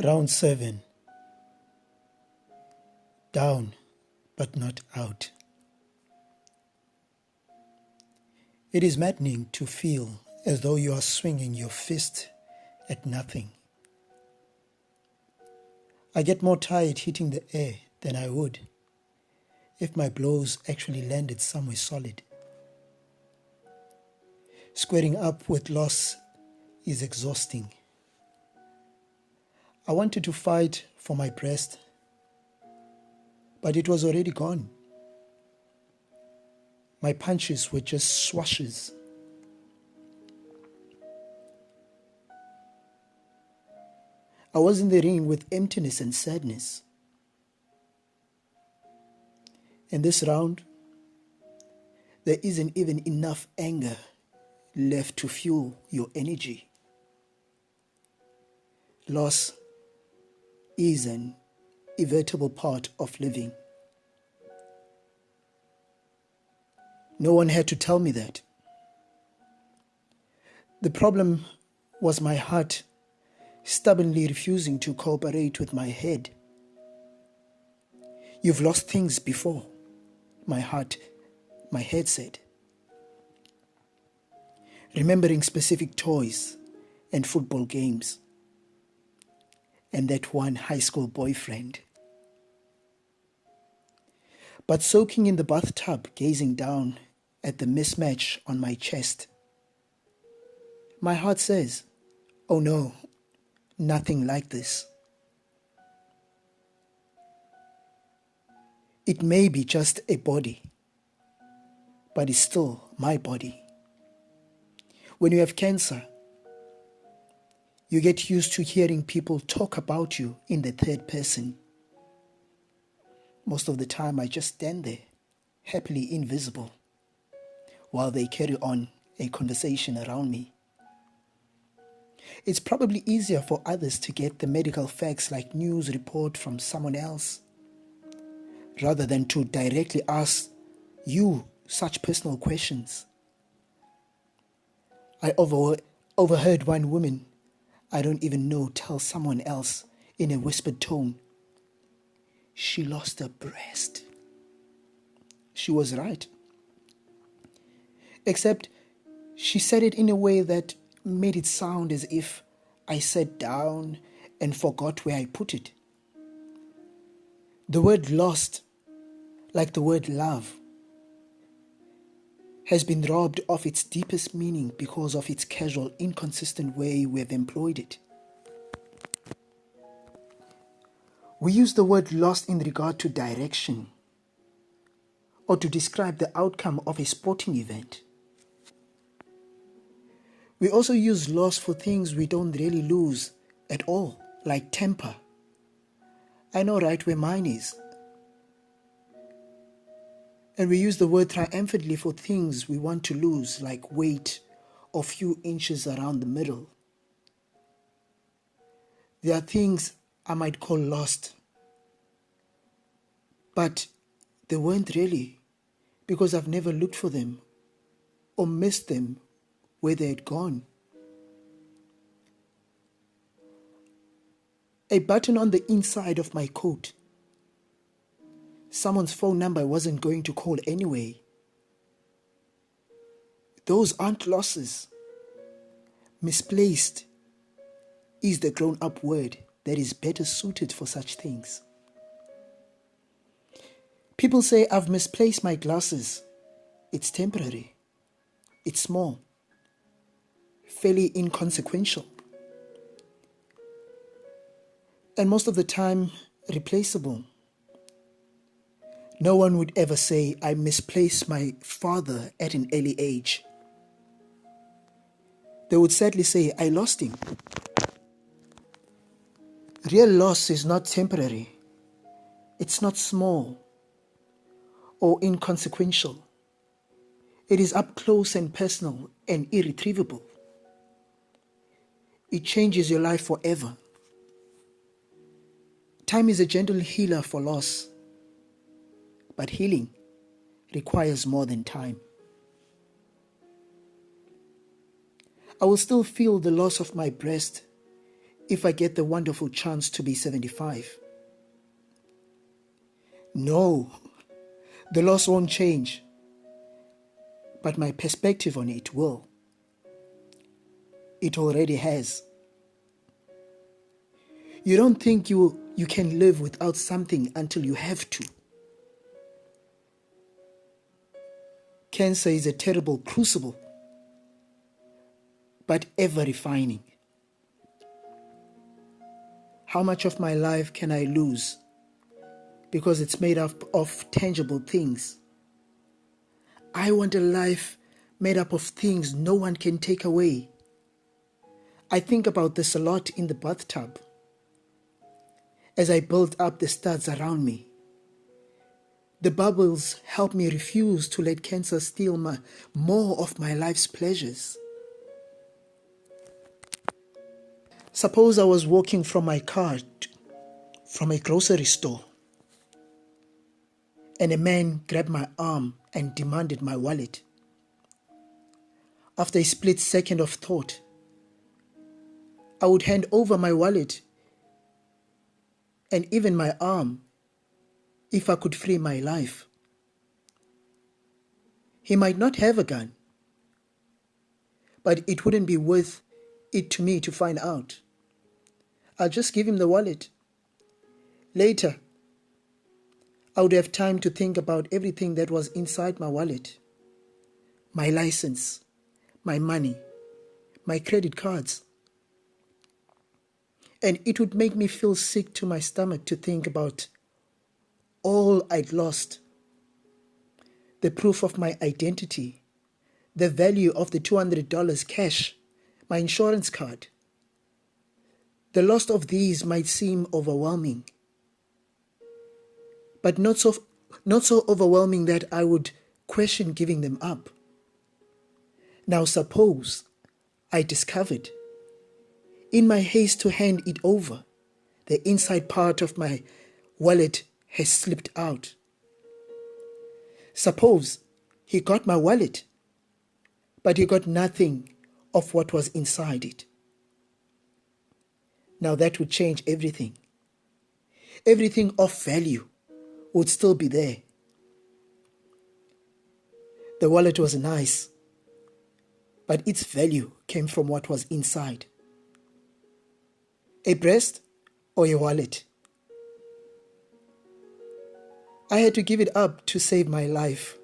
Round 7. Down, but not out. It is maddening to feel as though you are swinging your fist at nothing. I get more tired hitting the air than I would if my blows actually landed somewhere solid. Squaring up with loss is exhausting. I wanted to fight for my breast, but it was already gone. My punches were just swashes. I was in the ring with emptiness and sadness. In this round, there isn't even enough anger left to fuel your energy. Loss is an inevitable part of living. No one had to tell me that. The problem was my heart stubbornly refusing to cooperate with my head. You've lost things before, my head said. Remembering specific toys and football games, and that one high school boyfriend. But soaking in the bathtub, gazing down at the mismatch on my chest, my heart says, oh no, nothing like this. It may be just a body, but it's still my body. When you have cancer, you get used to hearing people talk about you in the third person. Most of the time, I just stand there, happily invisible, while they carry on a conversation around me. It's probably easier for others to get the medical facts like news report from someone else, rather than to directly ask you such personal questions. I overheard one woman I don't even know tell someone else in a whispered tone, she lost her breast. She was right. Except she said it in a way that made it sound as if I sat down and forgot where I put it. The word lost, like the word love, has been robbed of its deepest meaning because of its casual, inconsistent way we have employed it. We use the word lost in regard to direction or to describe the outcome of a sporting event. We also use loss for things we don't really lose at all, like temper. I know right where mine is. And we use the word triumphantly for things we want to lose, like weight or few inches around the middle. There are things I might call lost, but they weren't really, because I've never looked for them or missed them where they had gone. A button on the inside of my coat. Someone's phone number I wasn't going to call anyway. Those aren't losses. Misplaced is the grown-up word that is better suited for such things. People say I've misplaced my glasses. It's temporary. It's small. Fairly inconsequential. And most of the time, replaceable. No one would ever say I misplaced my father at an early age. They would sadly say I lost him. Real loss is not temporary. It's not small or inconsequential. It is up close and personal and irretrievable. It changes your life forever. Time is a gentle healer for loss, but healing requires more than time. I will still feel the loss of my breast if I get the wonderful chance to be 75. No, the loss won't change, but my perspective on it will. It already has. You don't think you can live without something until you have to. Cancer is a terrible crucible, but ever refining. How much of my life can I lose because it's made up of tangible things? I want a life made up of things no one can take away. I think about this a lot in the bathtub as I build up the studs around me. The bubbles help me refuse to let cancer steal more of my life's pleasures. Suppose I was walking from my car from a grocery store, and a man grabbed my arm and demanded my wallet. After a split second of thought, I would hand over my wallet and even my arm if I could free my life. He might not have a gun, but it wouldn't be worth it to me to find out. I'll just give him the wallet. Later, I would have time to think about everything that was inside my wallet. My license, my money, my credit cards. And it would make me feel sick to my stomach to think about all I'd lost. The proof of my identity, the value of the $200 cash, my insurance card. The loss of these might seem overwhelming, but not so overwhelming that I would question giving them up. Now suppose I discovered, in my haste to hand it over, the inside part of my wallet has slipped out. Suppose he got my wallet, but he got nothing of what was inside it. Now that would change everything. Everything of value would still be there. The wallet was nice, but its value came from what was inside. A breast or a wallet? I had to give it up to save my life.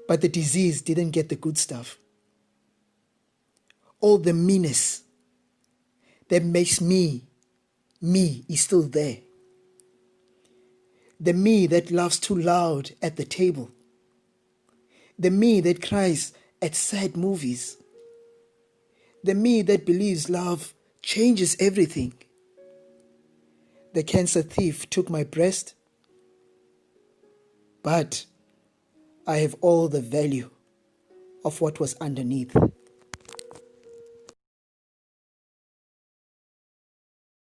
But the disease didn't get the good stuff. All the meanness that makes me is still there. The me that laughs too loud at the table. The me that cries at sad movies. The me that believes love changes everything. The cancer thief took my breast, but I have all the value of what was underneath.